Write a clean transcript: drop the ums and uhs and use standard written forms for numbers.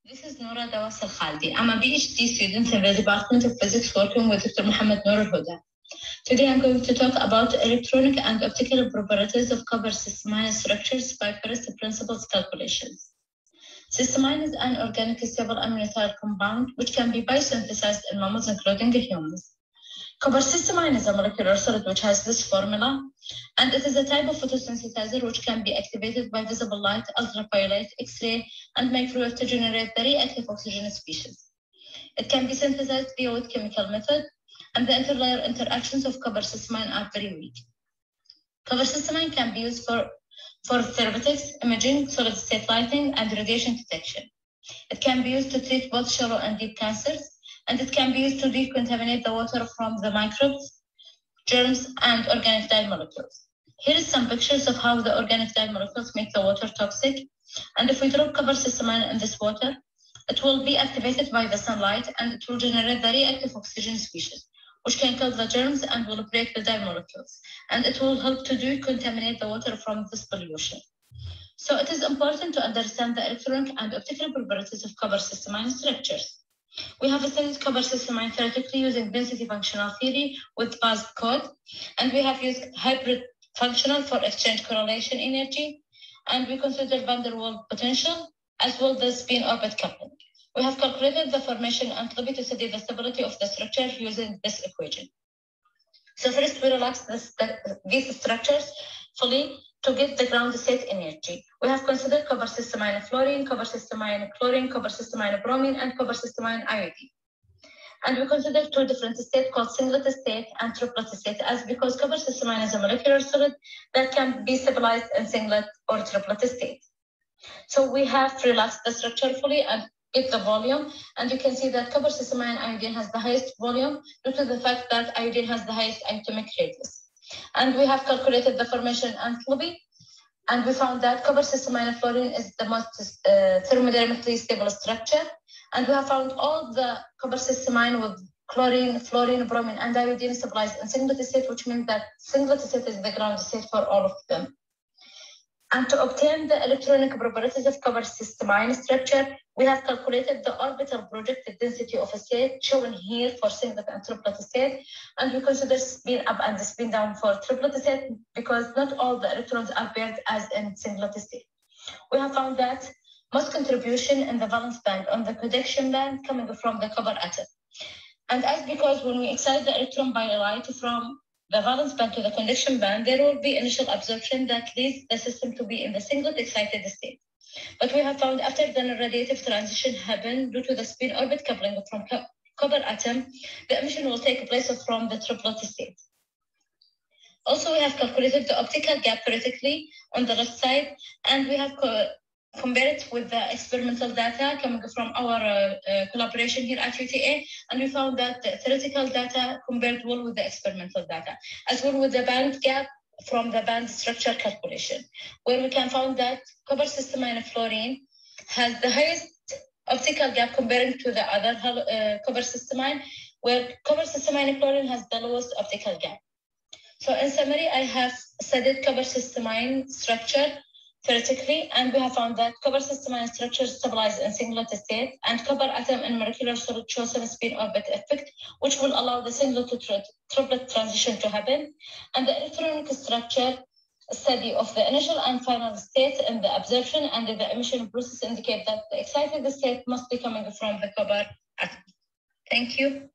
This is Noura Dawas Al-Khaldi. I'm a PhD student in the Department of Physics working with Dr. Mohammed Noor Al-Huda. Today I'm going to talk about electronic and optical properties of copper cis-minus structures by first principles calculations. Cis-minus is an organic stable aminosyl compound which can be biosynthesized in mammals including humans. Copper cis-minus is a molecular solid which has this formula, and it is a type of photosynthesizer which can be activated by visible light, ultraviolet, X-ray, and microwave to generate the reactive oxygen species. It can be synthesized via with chemical method, and the interlayer interactions of copper cis-minus are very weak. Copper cis-minus can be used for therapeutics, imaging, solid-state lighting, and radiation detection. It can be used to treat both shallow and deep cancers, and it can be used to decontaminate the water from the microbes, germs, and organic dye molecules. Here is some pictures of how the organic dye molecules make the water toxic. And if we drop copper cis-minus in this water, it will be activated by the sunlight, and it will generate the reactive oxygen species, which can kill the germs and will break the dye molecules. And it will help to decontaminate the water from this pollution. So it is important to understand the electronic and optical properties of copper cis-minus structures. We have studied copper cis-minus theoretically using density functional theory with BAS code, and we have used hybrid functional for exchange correlation energy, and we consider van der Waals potential as well as spin orbit coupling. We have calculated the formation enthalpy to study the stability of the structure using this equation. So first we relax these structures fully to get the ground state energy. We have considered copper cis-minus fluorine, copper cis-minus chlorine, copper cis-minus bromine, and copper cis-minus iodine. And we consider two different states called singlet state and triplet state, as because copper cis-minus is a molecular solid that can be stabilized in singlet or triplet state. So we have relaxed the structure fully and get the volume, and you can see that copper cis-minus iodine has the highest volume due to the fact that iodine has the highest atomic radius. And we have calculated the formation enthalpy, and we found that copper cis-minus fluorine is the most thermodynamically stable structure. And we have found all the copper cis-minus with chlorine, fluorine, bromine, and iodine stabilized in singlet state, which means that singlet state is the ground state for all of them. And to obtain the electronic properties of copper cis-minus structure, we have calculated the orbital projected density of a state, shown here for singlet and triplet state. And we consider spin up and spin down for triplet state because not all the electrons are paired as in singlet state. We have found that most contribution in the valence band on the conduction band coming from the copper atom. And as because when we excite the electron by light from the valence band to the conduction band, there will be initial absorption that leads the system to be in the singlet excited state. But we have found after the radiative transition happened due to the spin orbit coupling from copper atom, the emission will take place from the triplet state. Also, we have calculated the optical gap theoretically on the left side, and we have compared it with the experimental data coming from our collaboration here at UTA, and we found that the theoretical data compared well with the experimental data, as well with the band gap from the band structure calculation, where we can find that copper cis-minus fluorine has the highest optical gap comparing to the other copper cis-minus, where copper cis-minus fluorine has the lowest optical gap. So in summary, I have studied copper cis-minus structure theoretically, and we have found that copper cis-minus structure stabilized in singlet state, and copper atom in molecular solid shows a spin orbit effect, which will allow the singlet to triplet transition to happen. And the electronic structure study of the initial and final state in the absorption and the emission process indicate that the excited state must be coming from the copper atom. Thank you.